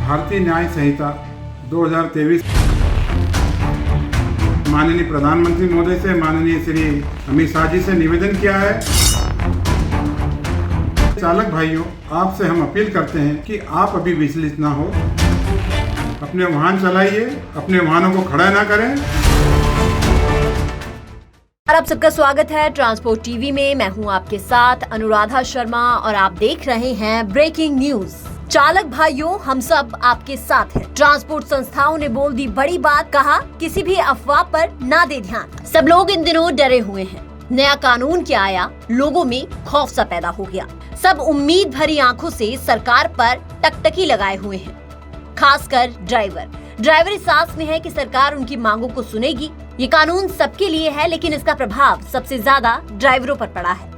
भारतीय न्याय संहिता 2023 माननीय प्रधानमंत्री महोदय से, माननीय श्री अमित शाह जी से निवेदन किया है। चालक भाइयों, आपसे हम अपील करते हैं कि आप अभी विचलित ना हो, अपने वाहन चलाइए, अपने वाहनों को खड़ा ना करें। आप सबका स्वागत है ट्रांसपोर्ट टीवी में। मैं हूं आपके साथ अनुराधा शर्मा और आप देख रहे हैं ब्रेकिंग न्यूज। चालक भाइयों, हम सब आपके साथ हैं। ट्रांसपोर्ट संस्थाओं ने बोल दी बड़ी बात, कहा किसी भी अफवाह पर ना दे ध्यान। सब लोग इन दिनों डरे हुए हैं। नया कानून क्या आया, लोगों में खौफ सा पैदा हो गया। सब उम्मीद भरी आंखों से सरकार पर टकटकी लगाए हुए हैं, खासकर ड्राइवर इस आस में है कि सरकार उनकी मांगों को सुनेगी। ये कानून सबके लिए है, लेकिन इसका प्रभाव सबसे ज्यादा ड्राइवरों पर पड़ा है।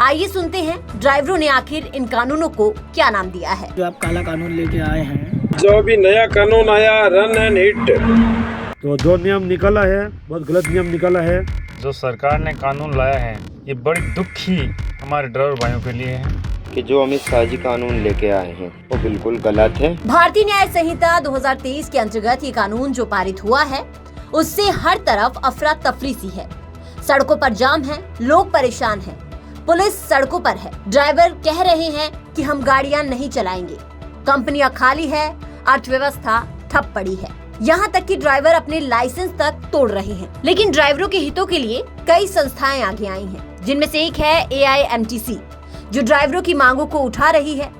आइए सुनते हैं ड्राइवरों ने आखिर इन कानूनों को क्या नाम दिया है। जो आप काला कानून लेके आए हैं, जो भी नया कानून आया रन एंड हिट, तो जो नियम निकला है बहुत गलत नियम निकला है। जो सरकार ने कानून लाया है ये बड़ी दुखी हमारे ड्राइवर भाइयों के लिए है कि जो अमित शाह जी कानून लेके आए हैं वो बिल्कुल गलत है। भारतीय न्याय संहिता 2023 के अंतर्गत ये कानून जो पारित हुआ है उससे हर तरफ अफरा तफरी सी है। सड़कों पर जाम है, लोग परेशान हैं, पुलिस सड़कों पर है, ड्राइवर कह रहे हैं कि हम गाड़ियां नहीं चलाएंगे, कंपनियां खाली है, अर्थव्यवस्था ठप पड़ी है, यहाँ तक कि ड्राइवर अपने लाइसेंस तक तोड़ रहे हैं। लेकिन ड्राइवरों के हितों के लिए कई संस्थाएं आगे आई हैं, जिनमें से एक है AIMTC, जो ड्राइवरों की मांगों को उठा रही है।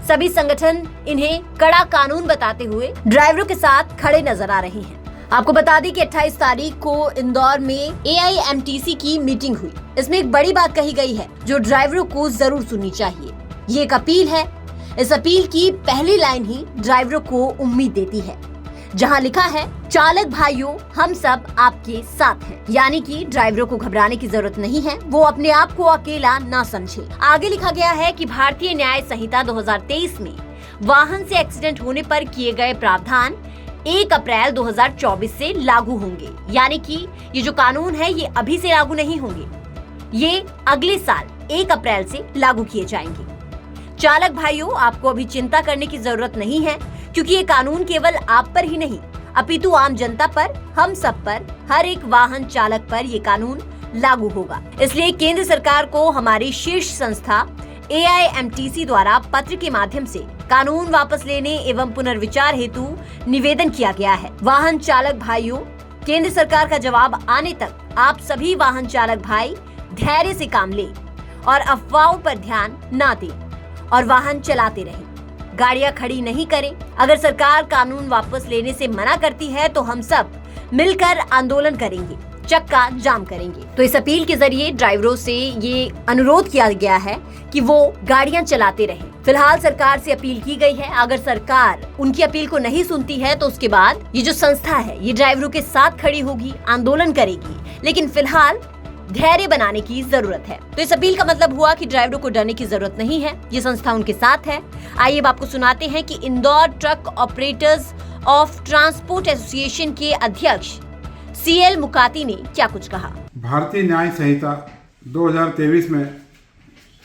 सभी संगठन इन्हें कड़ा कानून बताते हुए ड्राइवरों के साथ खड़े नजर आ रहे हैं। आपको बता दें कि 28 तारीख को इंदौर में AIMTC की मीटिंग हुई। इसमें एक बड़ी बात कही गई है जो ड्राइवरों को जरूर सुननी चाहिए। ये एक अपील है। इस अपील की पहली लाइन ही ड्राइवरों को उम्मीद देती है, जहां लिखा है, चालक भाइयों, हम सब आपके साथ हैं। यानी कि ड्राइवरों को घबराने की जरूरत नहीं है, वो अपने आप को अकेला ना समझे। आगे लिखा गया है कि भारतीय न्याय संहिता 2023 में वाहन से एक्सीडेंट होने पर किए गए प्रावधान 1 अप्रैल 2024 से लागू होंगे। यानी कि ये जो कानून है ये अभी से लागू नहीं होंगे, ये अगले साल 1 अप्रैल से लागू किए जाएंगे। चालक भाइयों, आपको अभी चिंता करने की जरूरत नहीं है, क्योंकि ये कानून केवल आप पर ही नहीं अपितु आम जनता पर, हम सब पर, हर एक वाहन चालक पर ये कानून लागू होगा। इसलिए केंद्र सरकार को हमारी शीर्ष संस्था AIMTC द्वारा पत्र के माध्यम से कानून वापस लेने एवं पुनर्विचार हेतु निवेदन किया गया है। वाहन चालक भाइयों, केंद्र सरकार का जवाब आने तक आप सभी वाहन चालक भाई धैर्य से काम लें और अफवाहों पर ध्यान ना दें और वाहन चलाते रहें, गाड़ियां खड़ी नहीं करें। अगर सरकार कानून वापस लेने से मना करती है तो हम सब मिलकर आंदोलन करेंगे, चक्का जाम करेंगे। तो इस अपील के जरिए ड्राइवरों से ये अनुरोध किया गया है कि वो गाड़ियां चलाते रहें। फिलहाल सरकार से अपील की गई है। अगर सरकार उनकी अपील को नहीं सुनती है तो उसके बाद ये जो संस्था है ये ड्राइवरों के साथ खड़ी होगी, आंदोलन करेगी। लेकिन फिलहाल धैर्य बनाने की जरूरत है। तो इस अपील का मतलब हुआ कि ड्राइवरों को डरने की जरूरत नहीं है, ये संस्था उनके साथ है। आइए अब आपको सुनाते हैं कि Indore truck operators of transport association के अध्यक्ष CL मुकाती ने क्या कुछ कहा। भारतीय न्याय संहिता 2023 में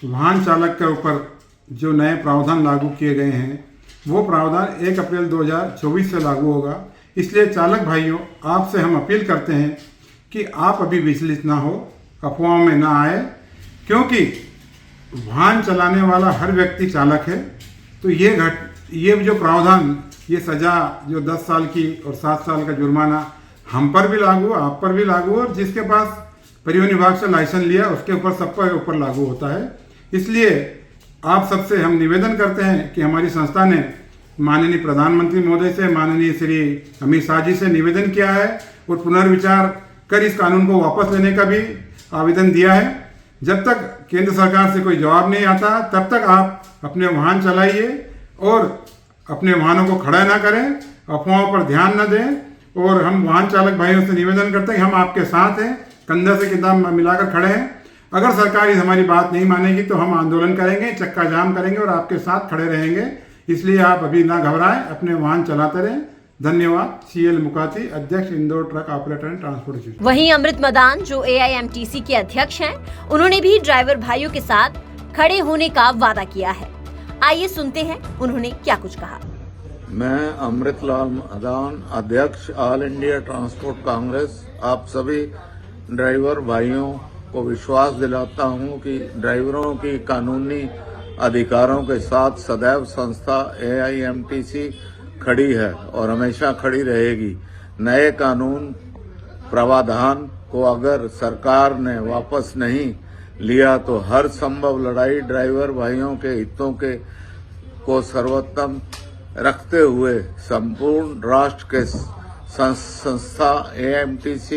वाहन चालक के ऊपर जो नए प्रावधान लागू किए गए हैं वो प्रावधान 1 अप्रैल 2024 से लागू होगा। इसलिए चालक भाइयों, आपसे हम अपील करते हैं कि आप अभी विचलित ना हो, अफवाहों में ना आए, क्योंकि वाहन चलाने वाला हर व्यक्ति चालक है। तो ये जो प्रावधान, ये सज़ा जो 10 साल की और 7 साल का जुर्माना हम पर भी लागू, आप पर भी लागू, और जिसके पास परिवहन विभाग से लाइसेंस लिया उसके ऊपर सब पर ऊपर लागू होता है। इसलिए आप सबसे हम निवेदन करते हैं कि हमारी संस्था ने माननीय प्रधानमंत्री महोदय से, माननीय श्री अमित शाह जी से निवेदन किया है और पुनर्विचार कर इस कानून को वापस लेने का भी आवेदन दिया है। जब तक केंद्र सरकार से कोई जवाब नहीं आता तब तक आप अपने वाहन चलाइए और अपने वाहनों को खड़ा ना करें, अफवाहों पर ध्यान न दें। और हम वाहन चालक भाइयों से निवेदन करते हैं कि हम आपके साथ हैं, कंधे से कंधा मिलाकर खड़े हैं। अगर सरकार हमारी बात नहीं मानेगी तो हम आंदोलन करेंगे, चक्का जाम करेंगे और आपके साथ खड़े रहेंगे। इसलिए आप अभी ना घबराएं, अपने वाहन चलाते रहें। धन्यवाद। CL मुकाती, अध्यक्ष Indore truck operator and transport association. वहीं अमृत मदान जो AIMTC के अध्यक्ष हैं, उन्होंने भी ड्राइवर भाइयों के साथ खड़े होने का वादा किया है। आइए सुनते हैं उन्होंने क्या कुछ कहा। मैं अमृतलाल मदान, अध्यक्ष ऑल इंडिया ट्रांसपोर्ट कांग्रेस, आप सभी ड्राइवर भाइयों को विश्वास दिलाता हूं कि ड्राइवरों की कानूनी अधिकारों के साथ सदैव संस्था AIMTC खड़ी है और हमेशा खड़ी रहेगी। नए कानून प्रावधान को अगर सरकार ने वापस नहीं लिया तो हर संभव लड़ाई ड्राइवर भाइयों के हितों को सर्वोत्तम रखते हुए संपूर्ण राष्ट्र के संस्था AIMTC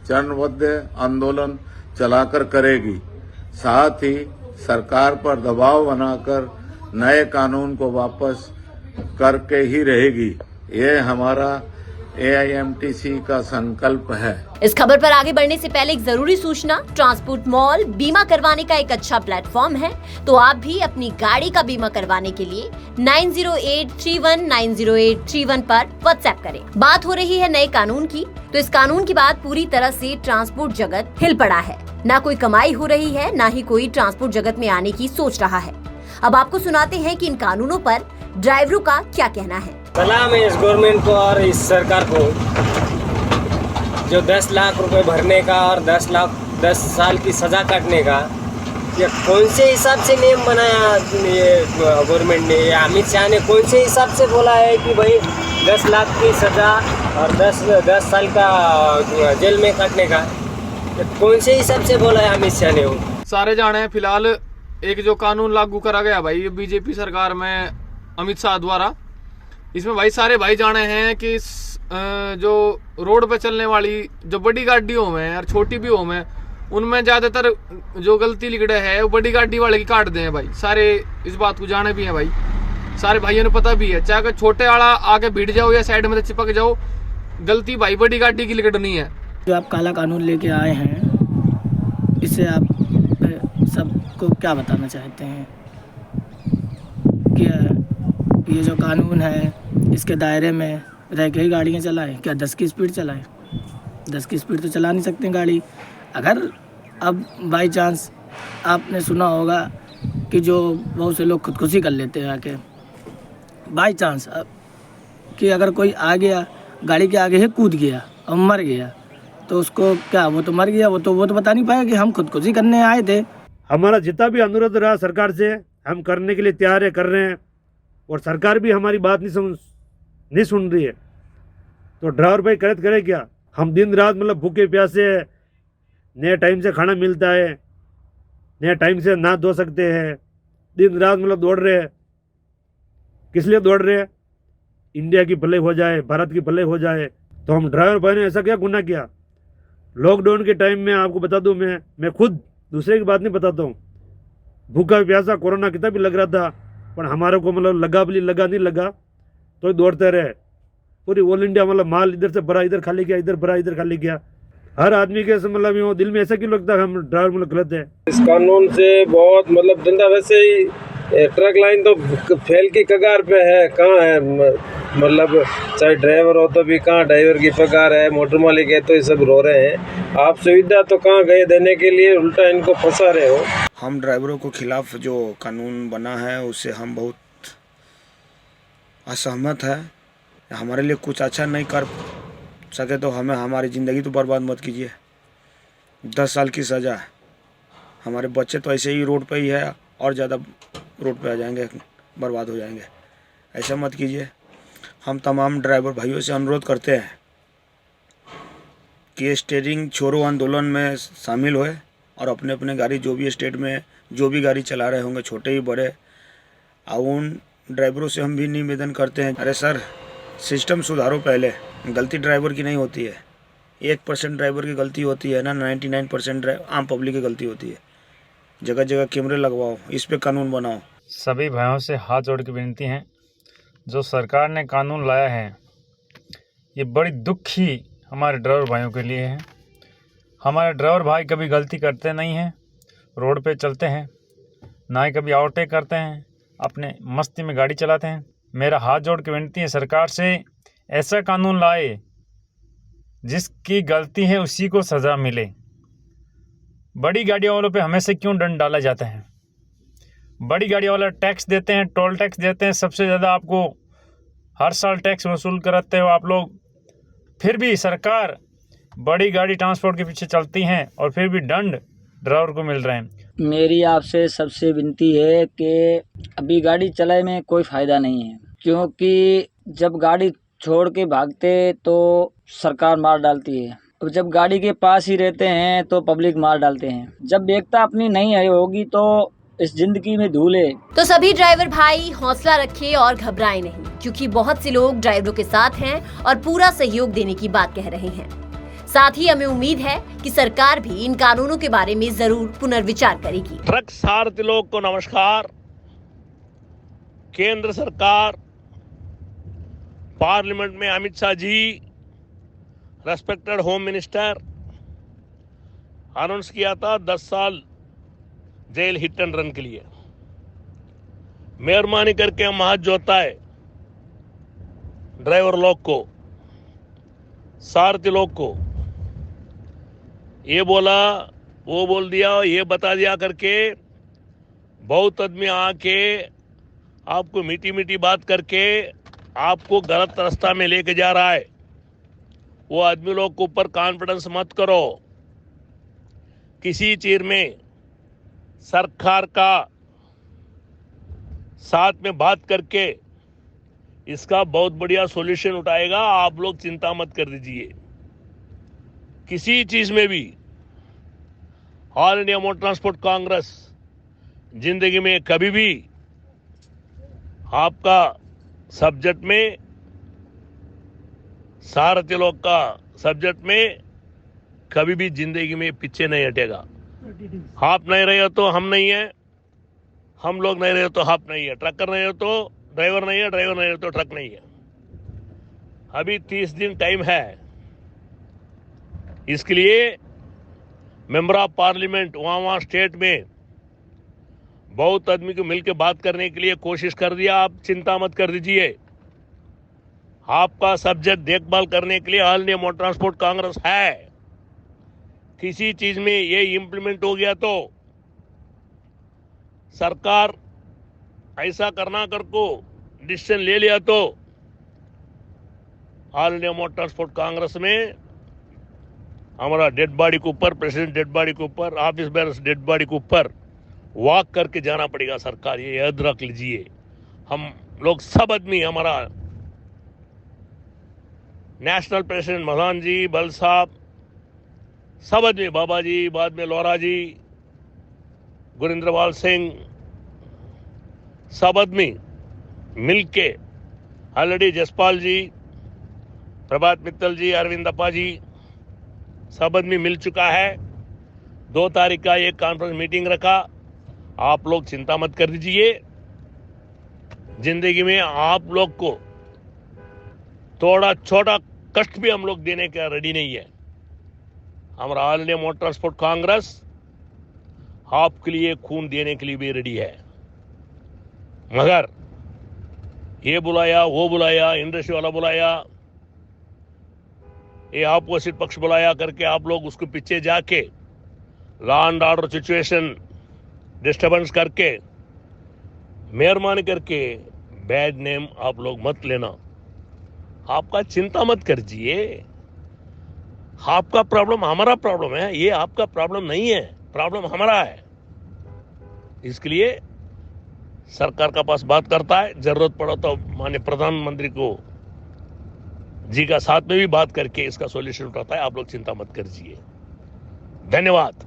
चरणबद्ध आंदोलन चलाकर करेगी। साथ ही सरकार पर दबाव बनाकर नए कानून को वापस करके ही रहेगी। ये हमारा AIMTC का संकल्प है। इस खबर पर आगे बढ़ने से पहले एक जरूरी सूचना, ट्रांसपोर्ट मॉल बीमा करवाने का एक अच्छा प्लेटफॉर्म है, तो आप भी अपनी गाड़ी का बीमा करवाने के लिए 9083190831 पर व्हाट्सएप करें। बात हो रही है नए कानून की, तो इस कानून के बाद पूरी तरह से ट्रांसपोर्ट जगत हिल पड़ा है। ना कोई कमाई हो रही है, ना ही कोई ट्रांसपोर्ट जगत में आने की सोच रहा है। अब आपको सुनाते हैं कि इन कानूनों पर ड्राइवरों का क्या कहना है। सलाम है इस गवर्नमेंट को और इस सरकार को, जो 10 लाख रुपए भरने का और 10 साल की सजा काटने का, ये कौन से हिसाब से नियम बनाया ये गवर्नमेंट ने? या अमित शाह ने कौन से हिसाब से बोला है कि भाई 10 लाख की सजा और 10 साल का जेल में काटने का? ये कौन से हिसाब से बोला है अमित शाह ने? वो सारे जाने हैं। फिलहाल एक जो कानून लागू करा गया भाई बीजेपी सरकार में अमित शाह द्वारा, इसमें भाई सारे भाई जाने हैं कि जो रोड पे चलने वाली जो बड़ी गाड़ियों में और छोटी भी हो में, उनमें ज्यादातर जो गलती लिखड़े है वो बड़ी गाड़ी वाले की काट दे भाई। सारे इस बात को जाने भी है भाई, सारे भाइयों ने पता भी है। चाहे छोटे वाला आगे भिड़ जाओ या साइड में चिपक जाओ, गलती भाई बड़ी गाड़ी की लिखड़नी है। जो आप काला कानून लेके आए हैं, इससे आप सबको क्या बताना चाहते हैं कि ये जो कानून है इसके दायरे में रह के ही गाड़ियाँ चलाएं? क्या 10 की स्पीड चलाएं? 10 की स्पीड तो चला नहीं सकते गाड़ी। अगर अब बाई चांस आपने सुना होगा कि जो बहुत से लोग खुदकुशी कर लेते हैं आके, बाई चांस कि अगर कोई आ गया गाड़ी के आगे ही कूद गया और मर गया, तो उसको क्या, वो तो मर गया, वो तो बता नहीं पाएगा कि हम खुदकुशी करने आए थे। हमारा जितना भी अनुरोध रहा सरकार से, हम करने के लिए तैयार है, कर रहे हैं, और सरकार भी हमारी बात नहीं सुन रही है। तो ड्राइवर भाई करे क्या? हम दिन रात मतलब भूखे प्यासे, नए टाइम से खाना मिलता है, नए टाइम से नहा धो सकते हैं, दिन रात मतलब दौड़ रहे हैं। किस लिए दौड़ रहे हैं? इंडिया की भलाई हो जाए, भारत की भलाई हो जाए। तो हम ड्राइवर भाई ने ऐसा क्या गुनाह किया? लॉकडाउन के टाइम में आपको बता दूं, मैं खुद दूसरे की बात नहीं बताता हूँ, भूखा प्यासा कोरोना कितना भी लग रहा था, पर हमारे को मतलब लगा नहीं लगा तो दौड़ते रहे। पूरी ऑल इंडिया मतलब माल इधर से भरा, इधर खाली किया, इधर भरा, इधर खाली किया। हर आदमी के मतलब दिल में ऐसा क्यों लगता है हम ड्राइवर मतलब गलत है? इस कानून से बहुत मतलब धंधा वैसे ही, ट्रक लाइन तो फेल की कगार पे है। कहाँ है मतलब, चाहे ड्राइवर हो तो भी कहाँ ड्राइवर की पगार है, मोटर मालिक है तो ये सब रो रहे हैं। आप सुविधा तो कहाँ गए देने के लिए, उल्टा इनको फंसा रहे हो। हम ड्राइवरों को खिलाफ जो कानून बना है उससे हम बहुत असहमत है। हमारे लिए कुछ अच्छा नहीं कर सके तो हमें हमारी ज़िंदगी तो बर्बाद मत कीजिए। 10 साल की सज़ा है, हमारे बच्चे तो ऐसे ही रोड पे ही है और ज़्यादा रोड पे आ जाएंगे, बर्बाद हो जाएंगे। ऐसा मत कीजिए। हम तमाम ड्राइवर भाइयों से अनुरोध करते हैं कि स्टीयरिंग छोड़ो आंदोलन में शामिल होए और अपने अपने गाड़ी जो भी स्टेट में जो भी गाड़ी चला रहे होंगे, छोटे ही बड़े, उन ड्राइवरों से हम भी निवेदन करते हैं, अरे सर सिस्टम सुधारो। पहले गलती ड्राइवर की नहीं होती है, 1% ड्राइवर की गलती होती है ना, 99% आम पब्लिक की गलती होती है। जगह जगह कैमरे लगवाओ, इस पे कानून बनाओ। सभी भाइयों से हाथ जोड़ के विनती है, जो सरकार ने कानून लाया है ये बड़ी दुखी हमारे ड्राइवर भाइयों के लिए है। हमारे ड्राइवर भाई कभी गलती करते नहीं हैं, रोड पे चलते हैं, ना ही कभी ओवरटेक करते हैं, अपने मस्ती में गाड़ी चलाते हैं। मेरा हाथ जोड़ के विनती है सरकार से, ऐसा कानून लाए जिसकी गलती है उसी को सज़ा मिले। बड़ी गाड़ियों वालों पे हमेशा क्यों दंड डाला जाता है? बड़ी गाड़ी वाला टैक्स देते हैं, टोल टैक्स देते हैं, सबसे ज़्यादा आपको हर साल टैक्स वसूल कराते हो आप लोग, फिर भी सरकार बड़ी गाड़ी ट्रांसपोर्ट के पीछे चलती हैं और फिर भी दंड ड्राइवर को मिल रहे हैं। मेरी आपसे सबसे विनती है कि अभी गाड़ी चलाए में कोई फ़ायदा नहीं है, क्योंकि जब गाड़ी छोड़ के भागते तो सरकार मार डालती है, और जब गाड़ी के पास ही रहते हैं तो पब्लिक मार डालते हैं। जब एकता अपनी नहीं है होगी तो इस जिंदगी में धूल है। तो सभी ड्राइवर भाई हौसला रखें और घबराएं नहीं, क्योंकि बहुत से लोग ड्राइवरों के साथ हैं और पूरा सहयोग देने की बात कह रहे हैं। साथ ही हमें उम्मीद है कि सरकार भी इन कानूनों के बारे में जरूर पुनर्विचार करेगी। ट्रक सारथी लोग को नमस्कार। केंद्र सरकार, पार्लियामेंट में Amit Shah ji, respected home minister, announce किया था 10 साल जेल हिट एंड रन के लिए। मेहरबानी करके हम हाथ जोड़ता है ड्राइवर लोग को, सारथी लोग को, ये बोला वो बोल दिया, ये बता दिया करके बहुत आदमी आके आपको मीठी मीठी बात करके आपको गलत रास्ता में लेके जा रहा है। वो आदमी लोग के ऊपर कॉन्फिडेंस मत करो। किसी चीज में सरकार का साथ में बात करके इसका बहुत बढ़िया सॉल्यूशन उठाएगा। आप लोग चिंता मत कर दीजिए। किसी चीज में भी all India motor transport Congress जिंदगी में कभी भी आपका सब्जेक्ट में, सारथी लोग का सब्जेक्ट में कभी भी जिंदगी में पीछे नहीं हटेगा। आप नहीं रहे हो तो हम नहीं है, हम लोग नहीं रहे तो आप नहीं है, ट्रकर नहीं हो तो ड्राइवर नहीं है, ड्राइवर नहीं है तो ट्रक नहीं है। अभी 30 दिन टाइम है। इसके लिए मेंबर ऑफ पार्लियामेंट वहां स्टेट में बहुत आदमी को मिलकर बात करने के लिए कोशिश कर दिया। आप चिंता मत कर दीजिए। आपका सब्जेक्ट देखभाल करने के लिए all India motor transport Congress है। किसी चीज में ये इंप्लीमेंट हो गया तो सरकार ऐसा करना कर को डिसीजन ले लिया तो all India motor transport Congress में हमारा डेड बॉडी के ऊपर, प्रेसिडेंट डेड बॉडी के ऊपर, ऑफिस बेयर्स डेड बॉडी के ऊपर वॉक करके जाना पड़ेगा सरकार। ये याद रख लीजिए। हम लोग सब आदमी, हमारा नेशनल प्रेसिडेंट मल्हान जी, बल साहब, सब आदमी, बाबा जी, बाद में लोरा जी, गुरिंद्रपाल सिंह, सब आदमी मिलके ऑलरेडी जसपाल जी, प्रभात मित्तल जी, अरविंद अप्पा जी, सब आदमी मिल चुका है। 2 तारीख का एक कॉन्फ्रेंस मीटिंग रखा। आप लोग चिंता मत कर दीजिए। जिंदगी में आप लोग को थोड़ा छोटा कष्ट भी हम लोग देने का रेडी नहीं है। हमारा all India motor transport Congress आपके लिए खून देने के लिए भी रेडी है। मगर ये बुलाया, वो बुलाया, इंडस्ट्री वाला बुलाया, ये अपोजिट पक्ष बुलाया करके आप लोग उसके पीछे जाके law and order situation disturbance करके मेहरबानी करके बैड नेम आप लोग मत लेना। आपका चिंता मत करिए। आपका प्रॉब्लम हमारा प्रॉब्लम है, ये आपका प्रॉब्लम नहीं है, प्रॉब्लम हमारा है। इसके लिए सरकार का पास बात करता है, जरूरत पड़ा तो माननीय प्रधानमंत्री को जी का साथ में भी बात करके इसका सॉल्यूशन उठाता है। आप लोग चिंता मत करिए। धन्यवाद।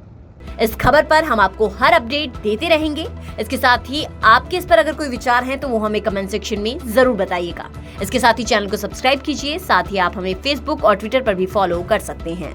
इस खबर पर हम आपको हर अपडेट देते रहेंगे। इसके साथ ही आपके इस पर अगर कोई विचार हैं तो वो हमें कमेंट सेक्शन में जरूर बताइएगा। इसके साथ ही चैनल को सब्सक्राइब कीजिए। साथ ही आप हमें फेसबुक और ट्विटर पर भी फॉलो कर सकते हैं।